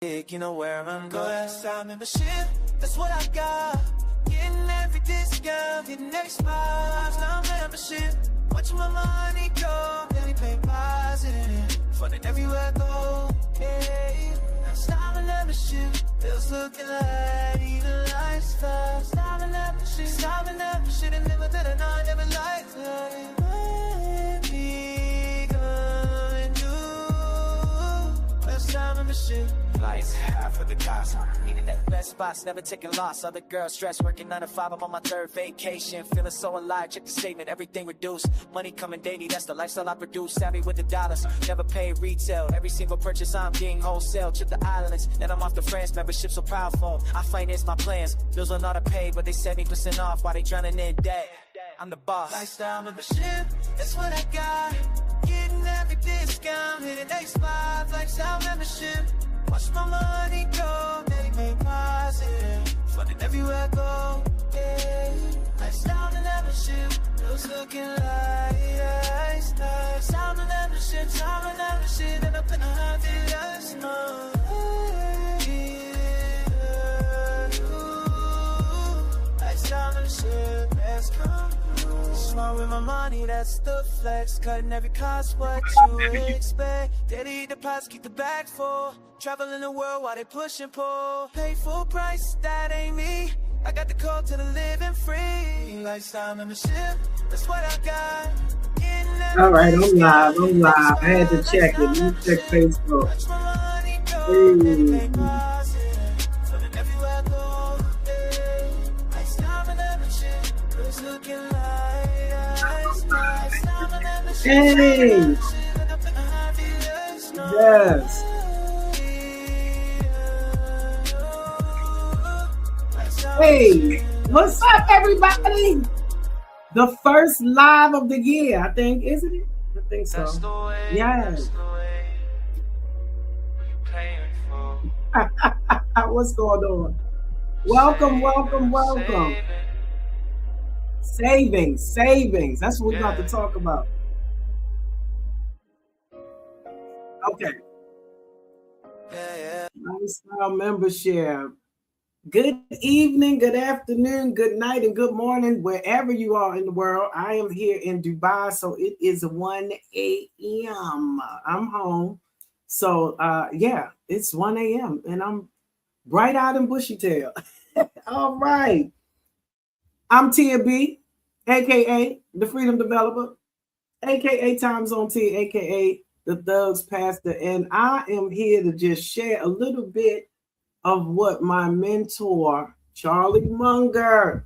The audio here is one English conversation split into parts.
You know where I'm going. Lifestyle membership, that's what I got. Getting every discount, getting next lifestyle membership. Watching my money go, daily pay positive. Funding everywhere I go, hey. Lifestyle membership, bills looking like even lifestyle. Lifestyle membership, and never that I know, never liked it. Lifestyle membership. Lights half of the cost. Eating at the best spots, never taking loss. Other girls stressed, working 9 to 5. I'm on my 3rd vacation, feeling so alive. Check the statement, everything reduced. Money coming daily, that's the lifestyle I produce. Savvy with the dollars, never pay retail. Every single purchase I'm getting wholesale. Trip the islands, then I'm off to France. Membership so powerful, I finance my plans. Bills are not paid, but they 70% off while they drowning in debt. I'm the boss. Lifestyle membership, that's what I got. Getting every discount, hitting X5. Lifestyle membership. Watch my money go, daily pay positive. Funding everywhere I go, yeah. Lifestyle membership, those looking like lifestyle membership, and up in a happy lifestyle. Lifestyle membership, let's come. Smart with my money, that's the flex. Cutting every cost, what you expect. Daily deposit, keep the bag full. Traveling the world while they push and pull. Pay full price, that ain't me. I got the code to the living free. Lifestyle membership, that's what I got. All right, I'm live. I had to check it. Let me check Facebook. Hey. Hey. Yes. Hey, what's up, everybody? The first live of the year, I think, isn't it? I think so. Yes. What's going on? Welcome. Savings. That's what we're about to talk about. Okay. Lifestyle membership. Good evening, good afternoon, good night, and good morning, wherever you are in the world. I am here in Dubai, so it is 1 a.m. I'm home. So, yeah, it's 1 a.m. and I'm bright eyed and bushy tail. All right. I'm Tia B, a.k.a. the Freedom Developer, a.k.a. Time Zone T, a.k.a. the Thugs Pastor, and I am here to just share a little bit of what my mentor, Charlie Munger,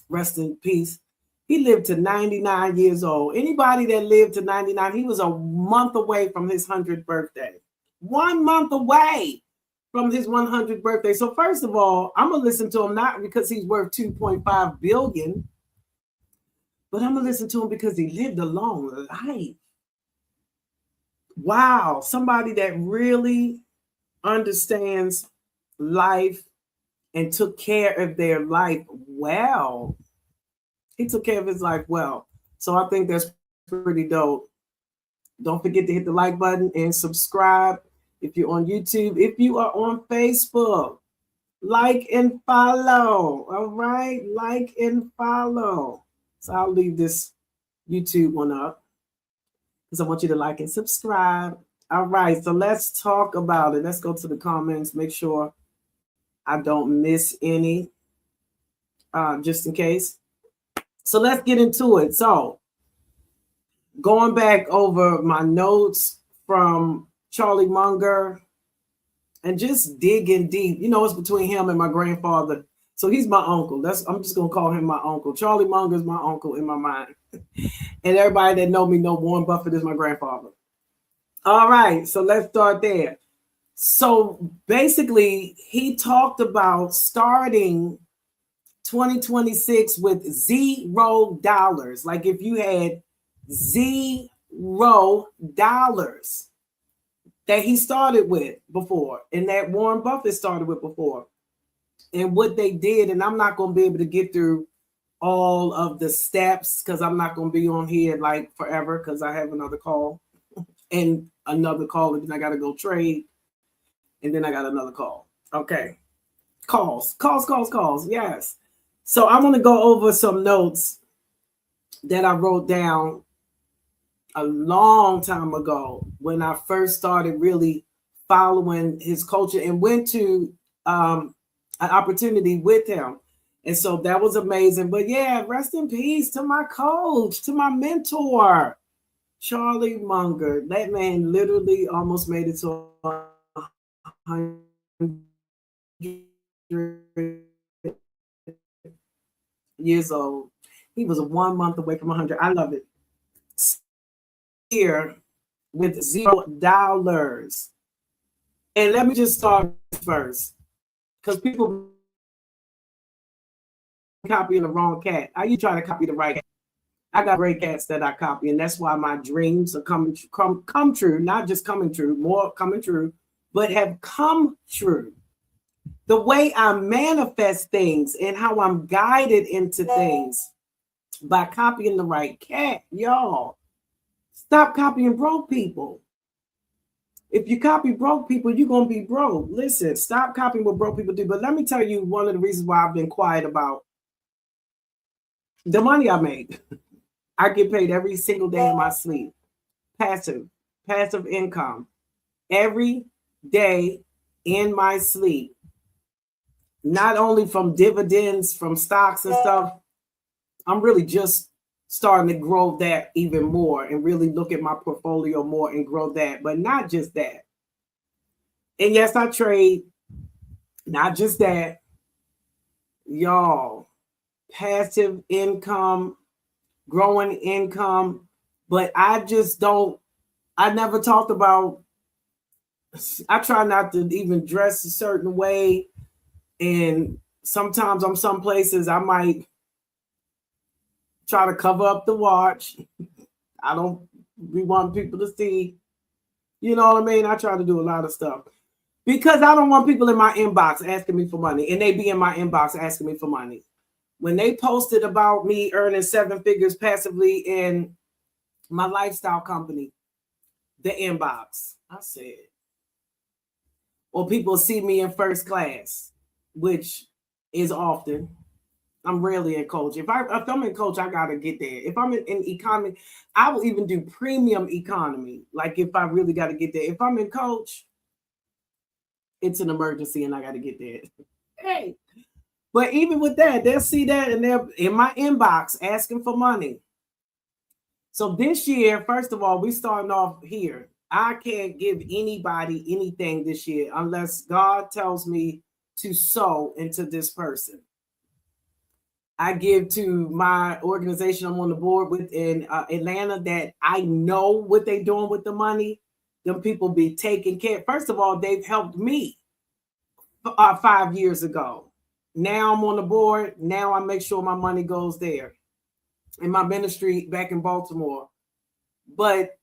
rest in peace, he lived to 99 years old. Anybody that lived to 99, he was a month away from his 100th birthday. 1 month away from his 100th birthday. So first of all, I'm going to listen to him not because he's worth 2.5 billion, but I'm going to listen to him because he lived a long life. Wow, somebody that really understands life and took care of their life well. He took care of his life well. So I think that's pretty dope. Don't forget to hit the like button and subscribe if you're on YouTube. If you are on Facebook, like and follow. All right, like and follow. So I'll leave this YouTube one up because I want you to like and subscribe. All right, so let's talk about it. Let's go to the comments, make sure I don't miss any, just in case. So let's get into it. So going back over my notes from Charlie Munger and just digging deep, you know, it's between him and my grandfather. So he's my uncle. I'm just going to call him my uncle. Charlie Munger is my uncle in my mind. And everybody that know me know Warren Buffett is my grandfather. All right, so let's start there. So basically, he talked about starting 2026 with $0. Like if you had $0 that he started with before, and that Warren Buffett started with before, and what they did, and I'm not going to be able to get through all of the steps because I'm not going to be on here like forever because I have another call and another call, and then I got to go trade. And then I got another call. Okay. Calls. Yes. So I'm going to go over some notes that I wrote down a long time ago when I first started really following his culture and went to an opportunity with him. And so that was amazing. But yeah, rest in peace to my coach, to my mentor, Charlie Munger. That man literally almost made it to 100 years old. He was 1 month away from 100. I love it. Here with $0. And let me just start first, because people copying the wrong cat. Are you trying to copy the right cat? I got great cats that I copy, and that's why my dreams are come true, not just coming true, more coming true, but have come true. The way I manifest things and how I'm guided into things by copying the right cat, y'all. Stop copying broke people. If you copy broke people, you're going to be broke. Listen, stop copying what broke people do. But let me tell you one of the reasons why I've been quiet about the money I make. I get paid every single day in my sleep. Passive income. Every day in my sleep. Not only from dividends, from stocks and stuff. I'm really just starting to grow that even more and really look at my portfolio more and grow that. But not just that. And yes, I trade. Not just that. Y'all, passive income, growing income. But I never talked about, I try not to even dress a certain way. And sometimes I'm some places I might try to cover up the watch. I don't want people to see. You know what I mean? I try to do a lot of stuff because I don't want people in my inbox asking me for money, and they be in my inbox asking me for money. When they posted about me earning 7 figures passively in my lifestyle company, the inbox, I said, or people see me in first class, which is often. I'm rarely in coach. If I'm in coach, I gotta get there. If I'm in economy, I will even do premium economy. Like if I really gotta get there. If I'm in coach, it's an emergency and I gotta get there. Hey, but even with that, they'll see that and they're in my inbox asking for money. So this year, first of all, we starting off here. I can't give anybody anything this year unless God tells me to sow into this person. I give to my organization I'm on the board with in Atlanta that I know what they're doing with the money. Them people be taking care. First of all, they've helped me 5 years ago. Now I'm on the board. Now I make sure my money goes there. In my ministry back in Baltimore. But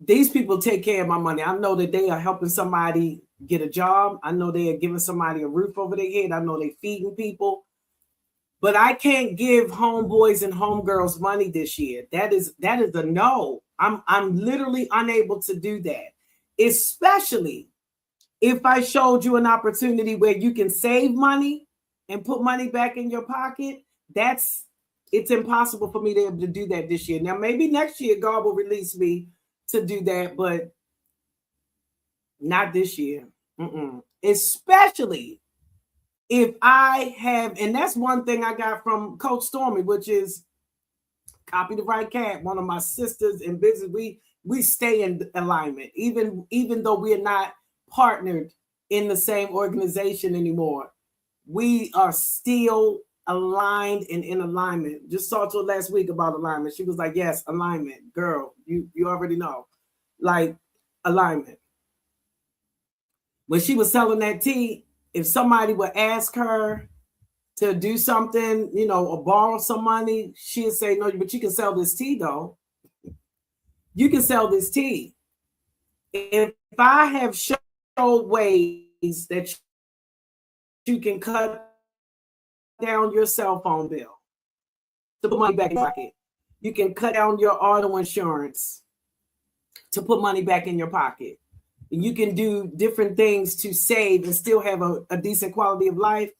these people take care of my money. I know that they are helping somebody get a job. I know they are giving somebody a roof over their head. I know they're feeding people. But I can't give homeboys and homegirls money this year. That is a no. I'm literally unable to do that. Especially if I showed you an opportunity where you can save money and put money back in your pocket. It's impossible for me to be able to do that this year. Now, maybe next year God will release me to do that, but not this year. Especially if I have, and that's one thing I got from Coach Stormy, which is copy the right cat. One of my sisters in business, we stay in alignment, even though we are not partnered in the same organization anymore. We are still aligned and in alignment. Just talked to her last week about alignment. She was like, yes, alignment. Girl, you already know. Like alignment. When she was selling that tea, if somebody would ask her to do something, or borrow some money, she'd say, no, but you can sell this tea though. You can sell this tea. If I have showed ways that you can cut down your cell phone bill to put money back in your pocket. You can cut down your auto insurance to put money back in your pocket. you can do different things to save and still have a decent quality of life,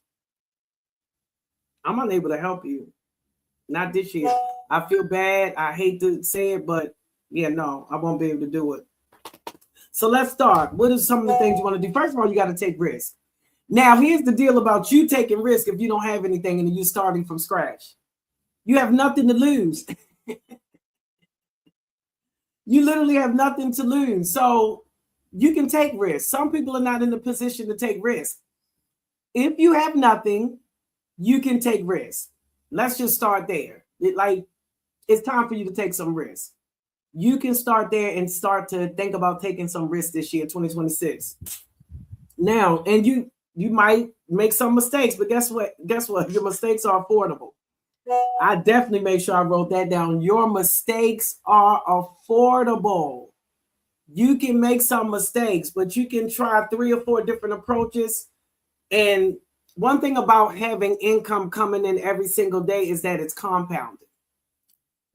I'm unable to help you. Not this year. I feel bad. I hate to say it, but yeah, no, I won't be able to do it. So let's start. What are some of the things you want to do? First of all, you got to take risks. Now, here's the deal about you taking risk if you don't have anything and you're starting from scratch. You have nothing to lose. You literally have nothing to lose. So you can take risks. Some people are not in the position to take risks. If you have nothing, you can take risks. Let's just start there. It's time for you to take some risks. You can start there and start to think about taking some risks this year, 2026. Now, and you might make some mistakes, but guess what? Your mistakes are affordable. I definitely made sure I wrote that down. Your mistakes are affordable. You can make some mistakes, but you can try 3 or 4 different approaches. And one thing about having income coming in every single day is that it's compounded.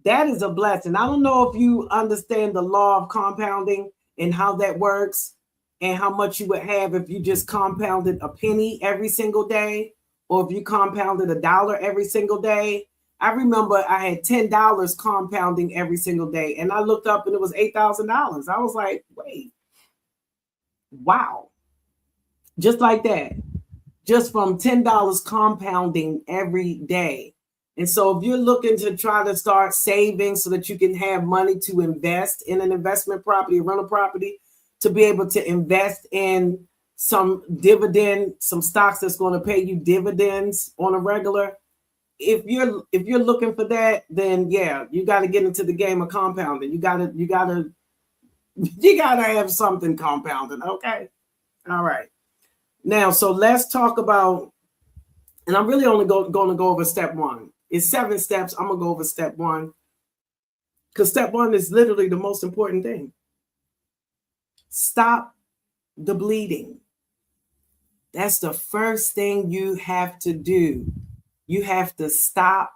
That is a blessing. I don't know if you understand the law of compounding and how that works and how much you would have if you just compounded a penny every single day, or if you compounded $1 every single day. I remember I had $10 compounding every single day, and I looked up and it was $8,000. I was like, wait, wow. Just like that. Just from $10 compounding every day. And so if you're looking to try to start saving so that you can have money to invest in an investment property, a rental property, to be able to invest in some dividend, some stocks that's going to pay you dividends on a regular. If you're looking for that, then yeah, you got to get into the game of compounding. You gotta have something compounding. Okay. All right. Now, so let's talk about, and I'm really only going to go over step 1. It's 7 steps. I'm going to go over step 1 because step 1 is literally the most important thing. Stop the bleeding. That's the first thing you have to do. You have to stop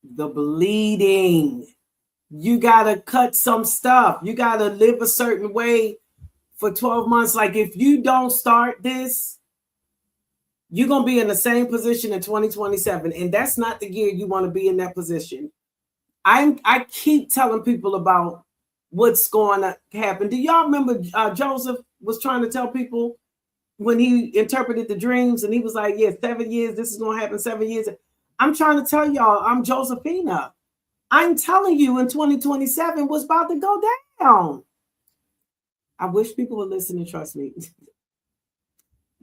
the bleeding. You got to cut some stuff. You got to live a certain way for 12 months. Like if you don't start this, you're going to be in the same position in 2027. And that's not the year you want to be in that position. I keep telling people about what's going to happen. Do y'all remember Joseph was trying to tell people when he interpreted the dreams and he was like, yeah, 7 years, this is going to happen 7 years. I'm trying to tell y'all, I'm Josephina. I'm telling you in 2027 what's about to go down. I wish people would listen and trust me.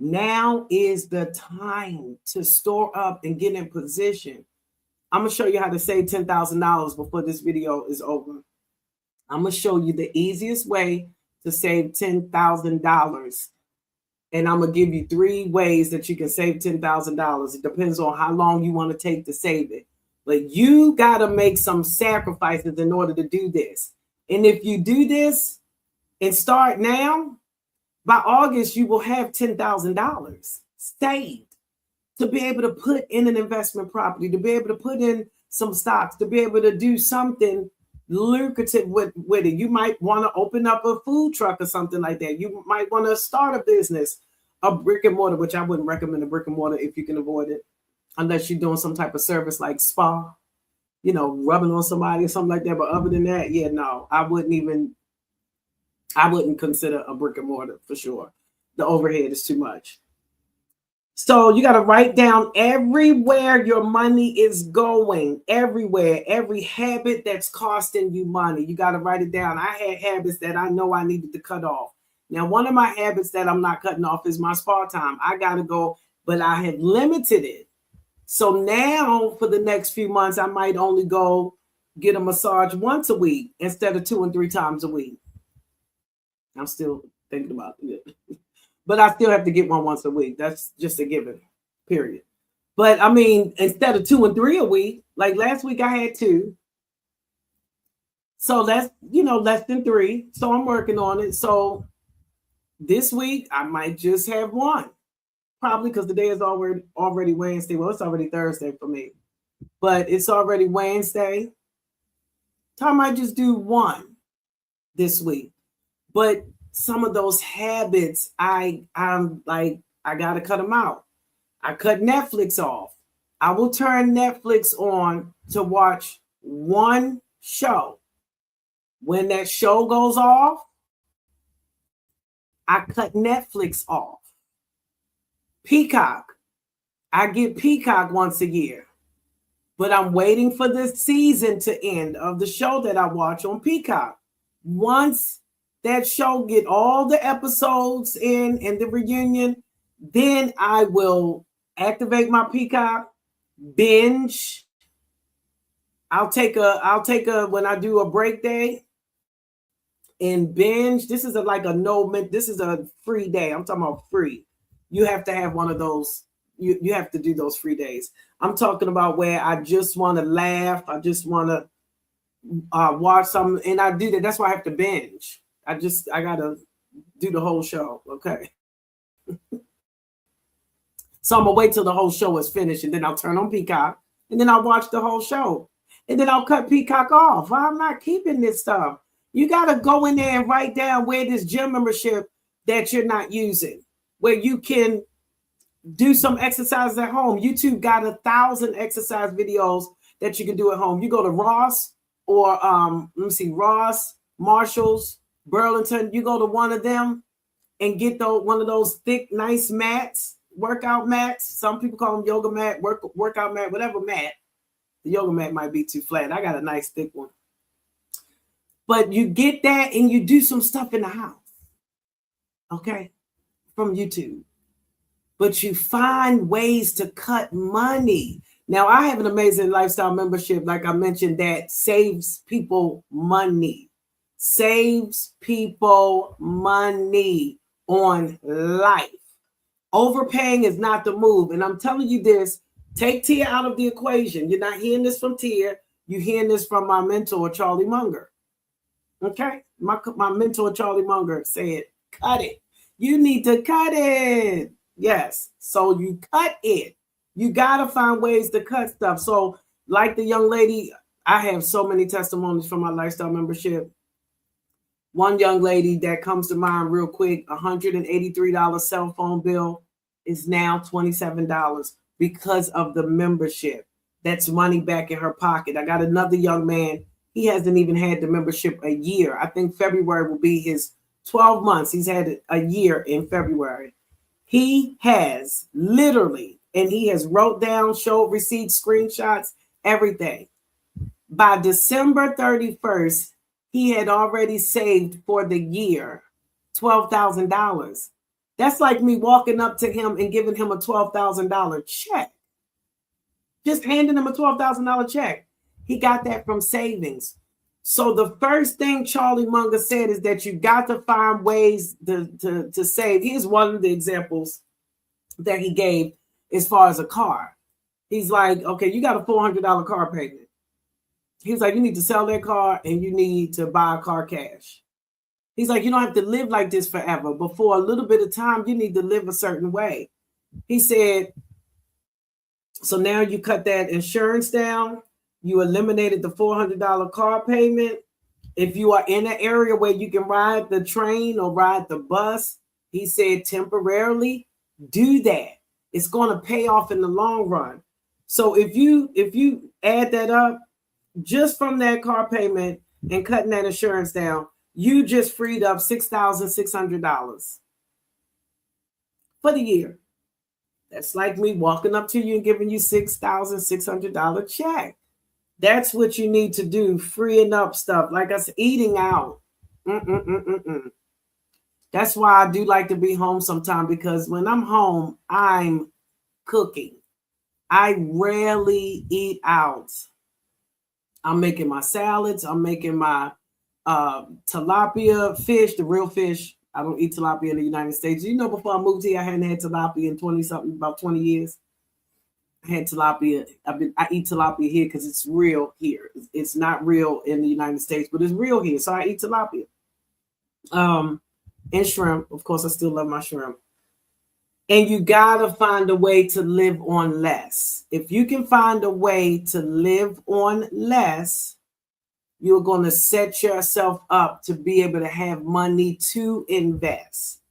Now is the time to store up and get in position. I'm going to show you how to save $10,000 before this video is over. I'm going to show you the easiest way to save $10,000. And I'm going to give you 3 ways that you can save $10,000. It depends on how long you want to take to save it. But you got to make some sacrifices in order to do this. And if you do this and start now, by August, you will have $10,000 saved to be able to put in an investment property, to be able to put in some stocks, to be able to do something lucrative with it. You might want to open up a food truck or something like that. You might want to start a business, a brick and mortar, which I wouldn't recommend a brick and mortar if you can avoid it, unless you're doing some type of service like spa, rubbing on somebody or something like that. But other than that, yeah, no, I wouldn't consider a brick and mortar for sure. The overhead is too much. So you got to write down everywhere your money is going, everywhere, every habit that's costing you money. You got to write it down. I had habits that I know I needed to cut off. Now, one of my habits that I'm not cutting off is my spa time. I got to go, but I have limited it. So now for the next few months, I might only go get a massage once a week instead of 2 and 3 times a week. I'm still thinking about it. But I still have to get one once a week. That's just a given, period. But I mean, instead of 2 and 3 a week, like last week I had 2. So that's, less than 3. So I'm working on it. So this week I might just have 1. Probably because the day is already Wednesday. Well, it's already Thursday for me. But it's already Wednesday. So I might just do 1 this week. But some of those habits, I'm like, I gotta cut them out. I cut Netflix off. I will turn Netflix on to watch one show. When that show goes off, I cut Netflix off. Peacock, I get Peacock once a year, but I'm waiting for the season to end of the show that I watch on Peacock. Once that show get all the episodes in and the reunion, then I will activate my Peacock, binge. I'll take a when I do a break day and binge. This is like a this is a free day. I'm talking about free. You have to have one of those. You have to do those free days. I'm talking about where I just want to laugh. I just want to watch something, and I do that. That's why I have to binge. I gotta do the whole show. Okay. So I'm gonna wait till the whole show is finished, and then I'll turn on Peacock, and then I'll watch the whole show, and then I'll cut Peacock off. I'm not keeping this stuff. You gotta go in there and write down where this gym membership that you're not using, where you can do some exercises at home. YouTube got 1,000 exercise videos that you can do at home. You go to Ross or Ross, Marshalls, Burlington. You go to one of them and get one of those thick, nice mats. Workout mats. Some people call them yoga mat, workout mat, whatever mat. The yoga mat might be too flat. I got a nice thick one. But you get that and you do some stuff in the house. Okay? From YouTube. But you find ways to cut money. Now, I have an amazing lifestyle membership, like I mentioned, that saves people money. Saves people money on life. Overpaying is not the move. And I'm telling you this, take Tia out of the equation. You're not hearing this from Tia. You're hearing this from my mentor, Charlie Munger. Okay? My mentor, Charlie Munger, said, cut it. You need to cut it. Yes. So you cut it. You got to find ways to cut stuff. So like the young lady, I have so many testimonies from my lifestyle membership. One young lady that comes to mind real quick, $183 cell phone bill is now $27 because of the membership. That's money back in her pocket. I got another young man. He hasn't even had the membership a year. I think February will be his 12 months. He's had it a year in February. He has literally, and he has wrote down, showed receipts, screenshots, everything. By December 31st, he had already saved for the year $12,000. That's like me walking up to him and giving him a $12,000 check. Just handing him a $12,000 check. He got that from savings. So the first thing Charlie Munger said is that you got to find ways to save. Here's one of the examples that he gave as far as a car. He's like, okay, you got a $400 car payment. He was like, you need to sell that car and you need to buy a car cash. He's like, you don't have to live like this forever, but for a little bit of time, you need to live a certain way. He said, so now you cut that insurance down. You eliminated the $400 car payment. If you are in an area where you can ride the train or ride the bus, he said temporarily do that. It's going to pay off in the long run. So if you add that up, just from that car payment and cutting that insurance down, you just freed up $6,600 for the year. That's like me walking up to you and giving you $6,600 check. That's what you need to do, freeing up stuff. Like I said, eating out. That's why I do like to be home sometime, because when I'm home, I'm cooking. I rarely eat out. I'm making my salads. I'm making my tilapia fish, the real fish. I don't eat tilapia in the United States. You know, before I moved here, I hadn't had tilapia in about 20 years. I had tilapia. I eat tilapia here because it's real here. It's not real in the United States, but it's real here. So I eat tilapia. And shrimp. Of course, I still love my shrimp. And you gotta find a way to live on less. If you can find a way to live on less, you're going to set yourself up to be able to have money to invest.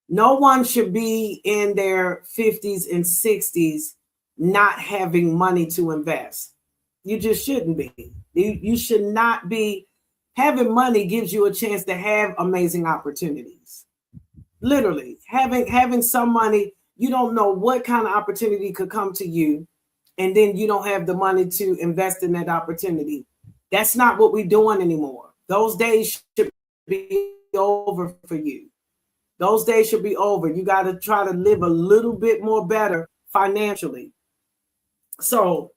No one should be in their 50s and 60s not having money to invest. You just shouldn't be. You should not be. Having money gives you a chance to have amazing opportunities. Literally, having some money, you don't know what kind of opportunity could come to you, and then you don't have the money to invest in that opportunity. That's not what we're doing anymore. Those days should be over for you. Those days should be over. You got to try to live a little bit more better financially. So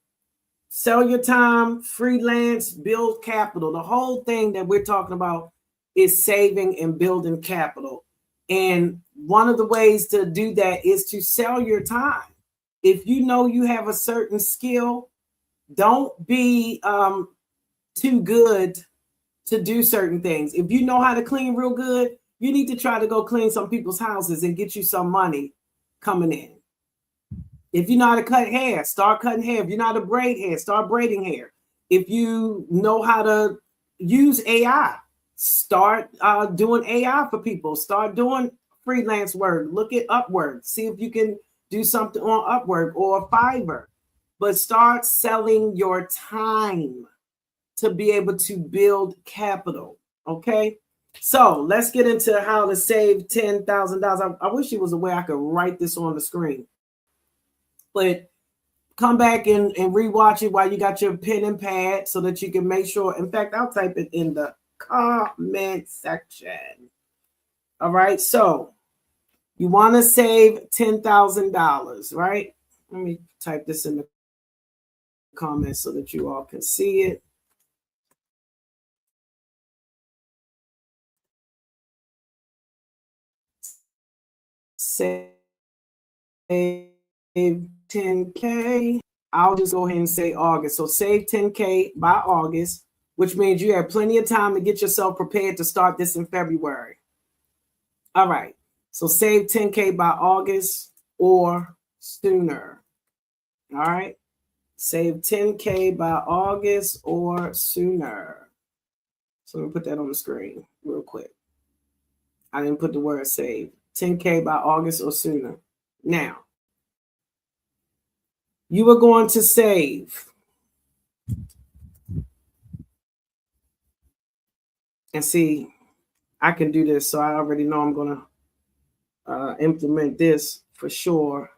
sell your time, freelance, build capital. The whole thing that we're talking about is saving and building capital. And one of the ways to do that is to sell your time. If you know you have a certain skill, don't be too good to do certain things. If you know how to clean real good, you need to try to go clean some people's houses and get you some money coming in. If you know how to cut hair, start cutting hair. If you know how to braid hair, start braiding hair. If you know how to use AI, start doing AI for people. Start doing freelance work. Look at Upwork. See if you can do something on Upwork or Fiverr. But start selling your time to be able to build capital. Okay? So let's get into how to save $10,000. I wish it was a way I could write this on the screen. But come back and rewatch it while you got your pen and pad so that you can make sure. In fact, I'll type it in the comment section. All right. So you want to save $10,000, right? Let me type this in the comments so that you all can see it. Save 10K. I'll just go ahead and say August. So save 10K by August, which means you have plenty of time to get yourself prepared to start this in February. All right. So save 10K by August or sooner. All right. Save 10K by August or sooner. So let me put that on the screen real quick. I didn't put the word save. 10K by August or sooner. Now, you are going to save. And see, I can do this. So I already know I'm going to implement this for sure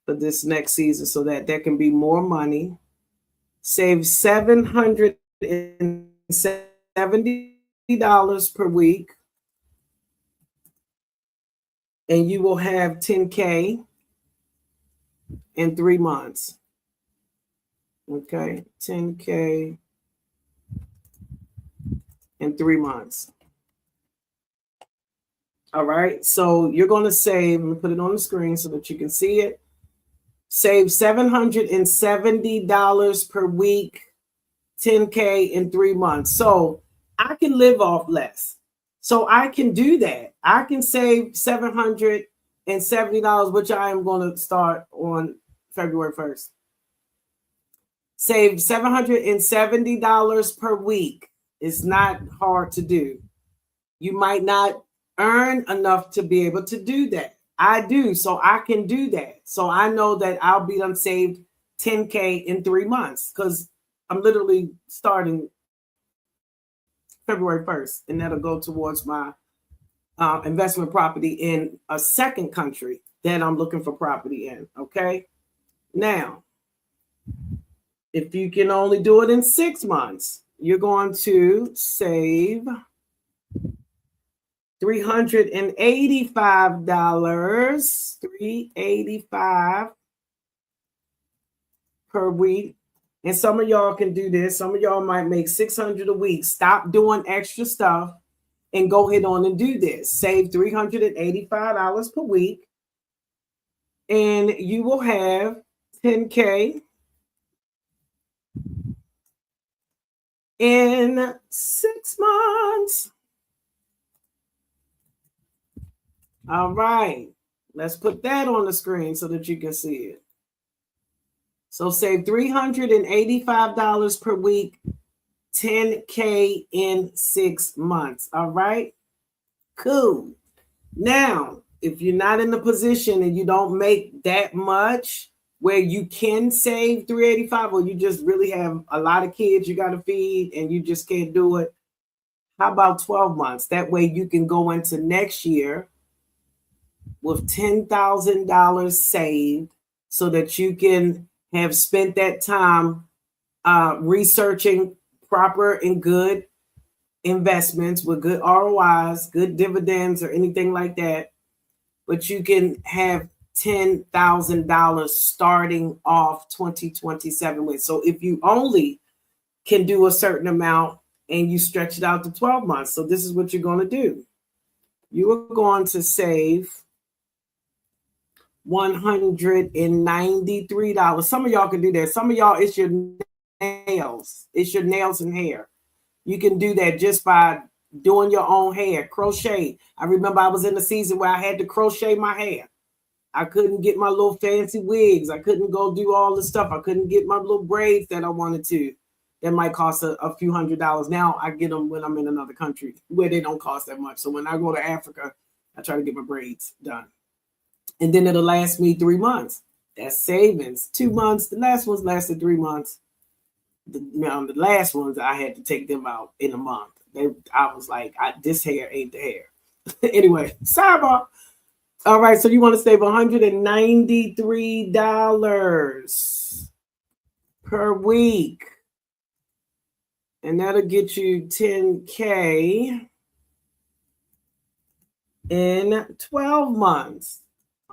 for this next season so that there can be more money. Save $770 per week. And you will have 10K in 3 months. Okay, 10K in 3 months. All right, so you're going to save, let me put it on the screen so that you can see it. Save $770 per week, 10K in 3 months. So I can live off less. So I can do that. I can save $770, which I am going to start on February 1st. Save $770 per week. It's not hard to do. You might not earn enough to be able to do that. I do, so I can do that. So I know that I'll be done saved 10K in 3 months because I'm literally starting February 1st, and that'll go towards my investment property in a second country that I'm looking for property in. Okay. Now, if you can only do it in 6 months, you're going to save $385, $385 per week. And some of y'all can do this. Some of y'all might make $600 a week. Stop doing extra stuff and go ahead on and do this. Save $385 per week. And you will have 10K in 6 months. All right. Let's put that on the screen so that you can see it. So save $385 per week, 10K in 6 months. All right. Cool. Now, if you're not in the position and you don't make that much where you can save 385, or you just really have a lot of kids you got to feed and you just can't do it, how about 12 months? That way you can go into next year with $10,000 saved so that you can have spent that time researching proper and good investments with good ROIs, good dividends, or anything like that. But you can have $10,000 starting off 2027 with. So if you only can do a certain amount and you stretch it out to 12 months, so this is what you're going to do. You are going to save $193. Some of y'all can do that. Some of y'all, it's your nails. It's your nails and hair. You can do that just by doing your own hair, crochet. I remember I was in the season where I had to crochet my hair. I couldn't get my little fancy wigs. I couldn't go do all the stuff. I couldn't get my little braids that I wanted to. That might cost a few $100s. Now I get them when I'm in another country where they don't cost that much. So when I go to Africa, I try to get my braids done. And then it'll last me 3 months. That's savings. 2 months. The last ones lasted 3 months. The last ones, I had to take them out in a month. I was like, this hair ain't the hair. Anyway, sidebar. All right, so you want to save $193 per week. And that'll get you 10K in 12 months.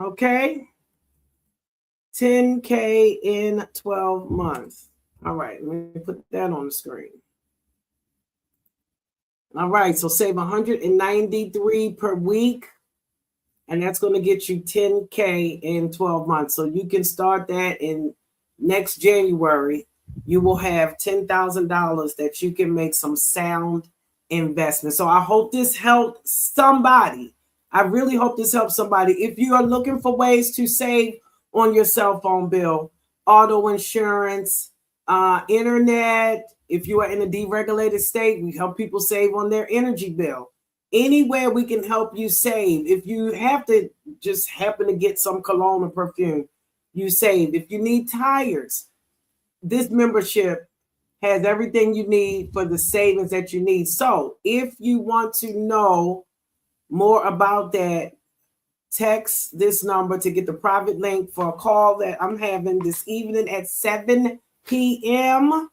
Okay? 10K in 12 months. All right, let me put that on the screen. All right, so save $193 per week, and that's going to get you 10K in 12 months. So you can start that in next January. You will have $10,000 that you can make some sound investment. So I hope this helped somebody. I really hope this helps somebody. If you are looking for ways to save on your cell phone bill, auto insurance, internet, if you are in a deregulated state, we help people save on their energy bill. Anywhere we can help you save. If you have to just happen to get some cologne or perfume, you save. If you need tires, this membership has everything you need for the savings that you need. So if you want to know more about that, text this number to get the private link for a call that I'm having this evening at 7 p.m.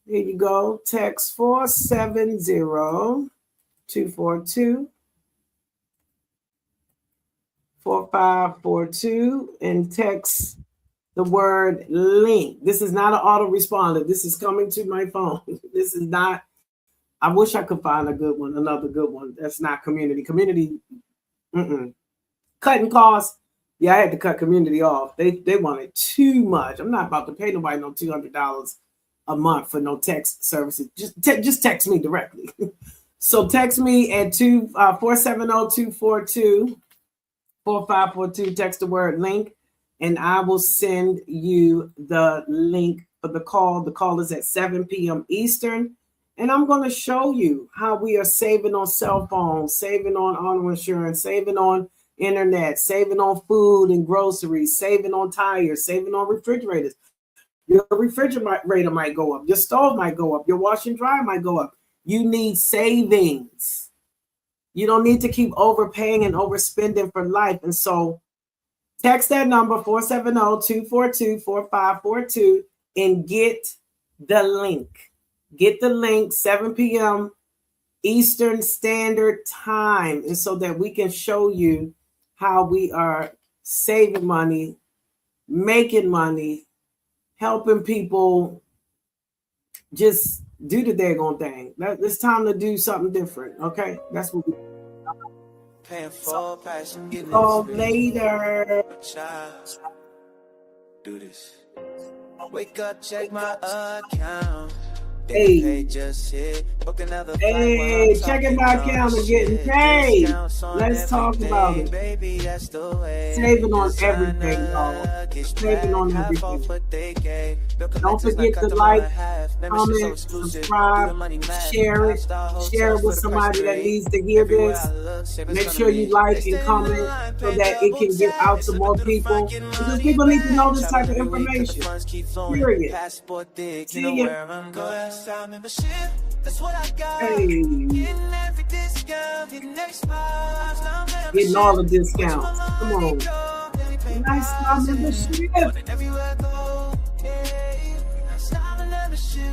Here you go. Text 470-242-4542 and text the word link. This is not an autoresponder. This is coming to my phone. This is not, I wish I could find a good one, another good one. That's not community. Community, cutting costs. Yeah, I had to cut community off. They wanted too much. I'm not about to pay nobody no $200 a month for no text services. Just text me directly. So text me at 470-242-4542. Text the word link, and I will send you the link for the call. The call is at 7 p.m. Eastern. And I'm going to show you how we are saving on cell phones, saving on auto insurance, saving on internet, saving on food and groceries, saving on tires, saving on refrigerators. Your refrigerator might go up. Your stove might go up. Your wash and dry might go up. You need savings. You don't need to keep overpaying and overspending for life. And so text that number 470-242-4542 and get the link. Get the link, 7 p.m. Eastern Standard Time, and so that we can show you how we are saving money, making money, helping people just do the daggone thing. It's time to do something different, okay? That's what we Paying for passion, getting later. Child, do this. Wake up, check my account. Getting paid just hit. Book another flight while I'm Hey, checking talking my drunk account and shit. getting paid. Discounts on Let's talk about everything, it. baby, that's the way. Saving on Designer everything, y'all. luggage Saving on bag, half off everything. what they gave. Bill Don't collectors, not forget cut to them all in like, half. Membership so comment, exclusive. Do subscribe, the money math. share it. Five-star Share it hotels with for the price somebody of that eight. needs to hear Everywhere this. I look, savings Make gonna sure you be. like They and stand in the comment line, so pay that it double can get out tax. to Slipping more through the front, people. getting Because money people need to know back. this type Travel of every week 'cause the information. funds keep flowing. Period. Passport thick, you See know ya. where I'm going. Style membership, that's what I got. Hey, Getting every discount, getting next miles. Style getting all the membership. discounts. Come on. Nice style membership. Everywhere I go,